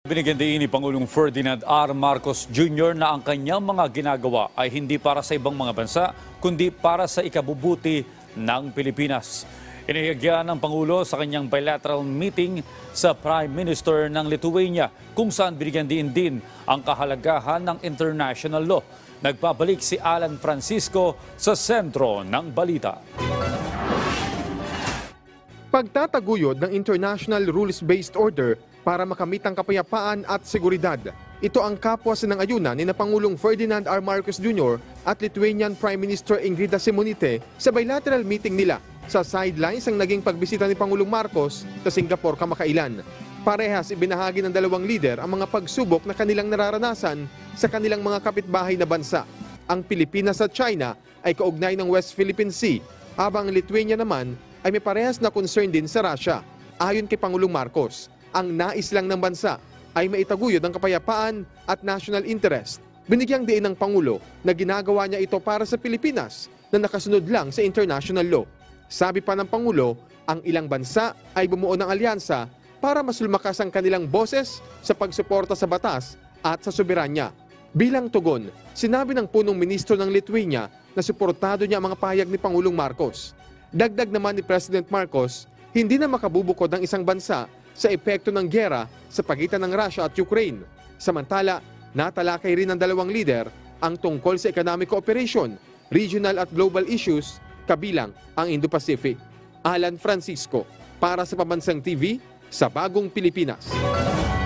Binigyan din ni Pangulong Ferdinand R. Marcos Jr. na ang kanyang mga ginagawa ay hindi para sa ibang mga bansa, kundi para sa ikabubuti ng Pilipinas. Inihagyan ng Pangulo sa kanyang bilateral meeting sa Prime Minister ng Lithuania, kung saan binigyan din ang kahalagahan ng international law. Nagpabalik si Alan Francisco sa sentro ng balita. Pagtataguyod ng International Rules-Based Order para makamit ang kapayapaan at seguridad. Ito ang kapwa sinang-ayunan ni Pangulong Ferdinand R. Marcos Jr. at Lithuanian Prime Minister Ingrida Šimonytė sa bilateral meeting nila sa sidelines ang naging pagbisita ni Pangulong Marcos sa Singapore kamakailan. Parehas ibinahagi ng dalawang lider ang mga pagsubok na kanilang nararanasan sa kanilang mga kapitbahay na bansa. Ang Pilipinas at China ay kaugnay ng West Philippine Sea, habang Lithuania naman ay may parehas na concern din sa Russia. Ayon kay Pangulong Marcos, ang nais lang ng bansa ay maitaguyod ang kapayapaan at national interest. Binigyang diin ng Pangulo na ginagawa niya ito para sa Pilipinas na nakasunod lang sa international law. Sabi pa ng Pangulo, ang ilang bansa ay bumuo ng alyansa para mas lumakas ang kanilang boses sa pagsuporta sa batas at sa soberanya. Bilang tugon, sinabi ng punong ministro ng Lithuania na suportado niya ang mga pahayag ni Pangulong Marcos. Dagdag naman ni President Marcos, hindi na makabubukod ang isang bansa sa epekto ng giyera sa pagitan ng Russia at Ukraine. Samantala, natalakay rin ng dalawang lider ang tungkol sa economic cooperation, regional at global issues, kabilang ang Indo-Pacific. Alan Francisco, para sa Pambansang TV, sa Bagong Pilipinas.